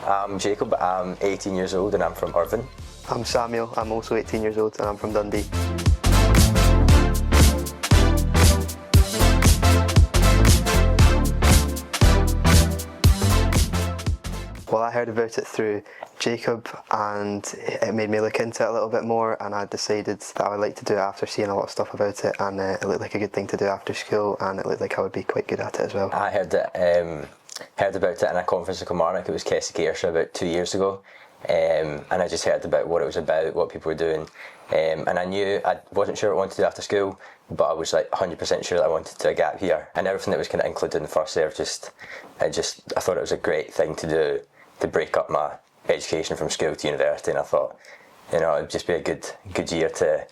I'm Jacob, I'm 18 years old and I'm from Irvine. I'm Samuel, I'm also 18 years old and I'm from Dundee. Well, I heard about it through Jacob and it made me look into it a little bit more, and I decided that I would like to do it after seeing a lot of stuff about it, and it looked like a good thing to do after school, and it looked like I would be quite good at it as well. I heard about it in a conference in Kilmarnock. It was Kessie about 2 years ago, and I just heard about what it was about, what people were doing, and I knew I wasn't sure what I wanted to do after school, but I was like 100% sure that I wanted to do a gap year, and everything that was kind of included in the FirstServers, I thought it was a great thing to do, to break up my education from school to university, and I thought, it'd just be a good year to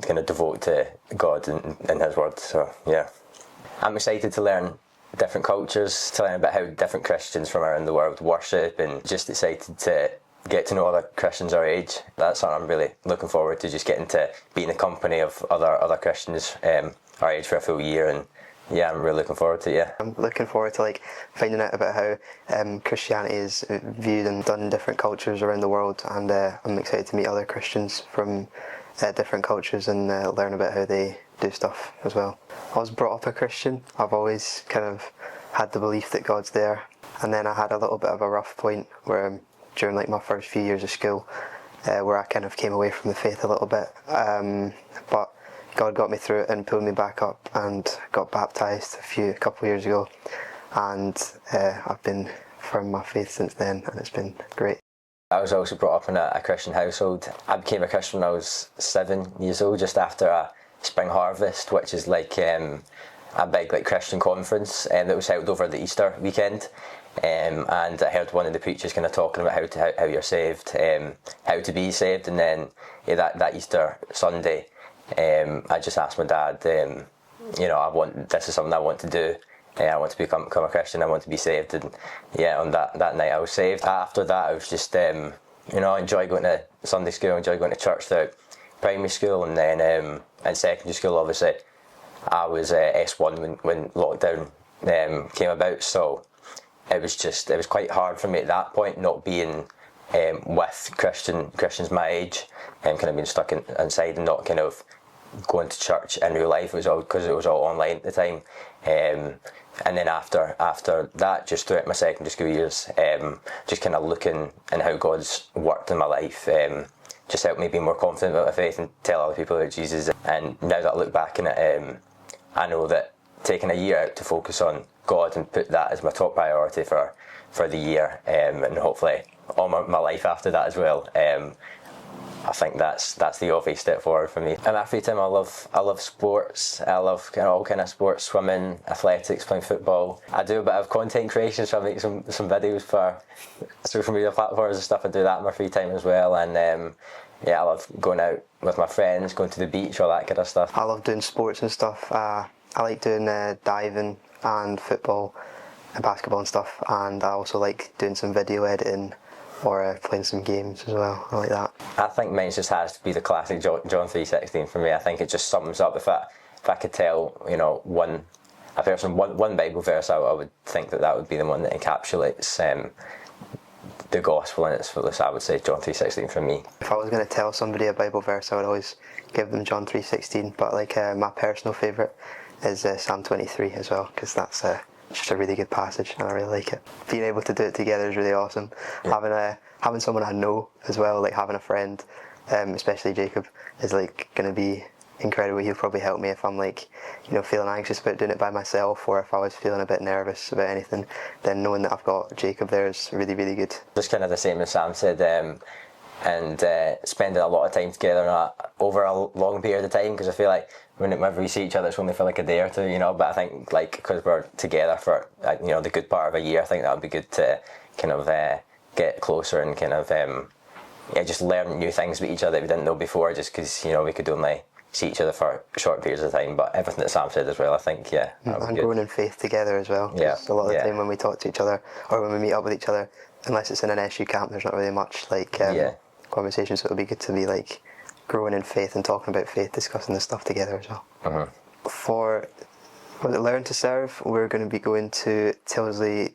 kind of devote to God and His Word. So yeah, I'm excited to learn different cultures, to learn about how different Christians from around the world worship, and just excited to get to know other Christians our age. That's something I'm really looking forward to, just getting to be in the company of other Christians our age for a full year, and yeah, I'm really looking forward to it, yeah. I'm looking forward to finding out about how Christianity is viewed and done in different cultures around the world, and I'm excited to meet other Christians from different cultures and learn about how they do stuff as well. I was brought up a Christian. I've always kind of had the belief that God's there, and then I had a little bit of a rough point where during my first few years of school where I kind of came away from the faith a little bit, but God got me through it and pulled me back up, and got baptised a couple of years ago, and I've been firm in my faith since then, and it's been great. I was also brought up in a Christian household. I became a Christian when I was 7 years old, just after a spring harvest, which is a big Christian conference that was held over the Easter weekend. And I heard one of the preachers kind of talking about how you're saved, how to be saved, and then that Easter Sunday, I just asked my dad, this is something I want to do. I want to become a Christian. I want to be saved, and yeah, on that night I was saved. After that, I was just I enjoy going to Sunday school, enjoy going to church throughout primary school, and then in secondary school, obviously, I was S1 when lockdown came about. So it was quite hard for me at that point, not being with Christians my age, and kind of being stuck inside and not kind of going to church in real life. It was all because it was all online at the time, and then after that, just throughout my secondary school years, just kind of looking and how God's worked in my life, just helped me be more confident about my faith and tell other people about Jesus. And now that I look back on it, I know that taking a year out to focus on God and put that as my top priority for the year, and hopefully all my life after that as well, I think that's the obvious step forward for me. In my free time, I love sports. I love all kind of sports: swimming, athletics, playing football. I do a bit of content creation, so I make some videos for social media platforms and stuff. I do that in my free time as well, and I love going out with my friends, going to the beach, all that kind of stuff. I love doing sports and stuff. I like doing diving and football and basketball and stuff, and I also like doing some video editing or playing some games as well. I like that. I think mine just has to be the classic John 3:16 for me. I think it just sums up, if I could tell one Bible verse, I would think that would be the one that encapsulates the gospel in its fullest. I would say John 3:16 for me. If I was going to tell somebody a Bible verse, I would always give them John 3:16, but my personal favourite is Psalm 23 as well, because that's just a really good passage and I really like it. Being able to do it together is really awesome. Yeah. Having someone I know as well, having a friend, especially Jacob, is going to be incredible. He'll probably help me if I'm feeling anxious about doing it by myself, or if I was feeling a bit nervous about anything, then knowing that I've got Jacob there is really, really good. Just kind of the same as Sam said, and spending a lot of time together over a long period of time, because I feel like whenever we see each other, it's only for a day or two, but I think because we're together for the good part of a year, I think that would be good to kind of get closer and kind of just learn new things about each other that we didn't know before, just because we could only see each other for short periods of time. But everything that Sam said as well, I think and growing in faith together as well. Yeah, a lot of the time when we talk to each other or when we meet up with each other, unless it's in an SU camp, there's not really much conversation, so it'll be good to be growing in faith and talking about faith, discussing this stuff together as well. Uh-huh. For Learn to Serve, we're going to be going to Tilsley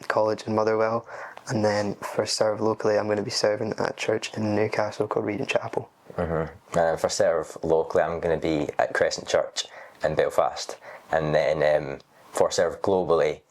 College in Motherwell, And then for serve locally, I'm going to be serving at a church in Newcastle called Regent Chapel. And then for serve locally, I'm going to be at CrescentChurch in Belfast. And then for serve globally,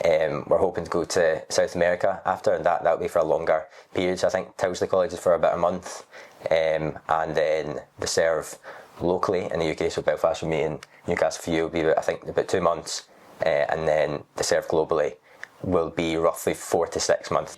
we're hoping to go to South America after, and that'll be for a longer period. So I think Tilsley College is for about a month, and then the serve locally in the UK, so Belfast for me and Newcastle for you will be about 2 months, and then the serve globally will be roughly 4 to 6 months.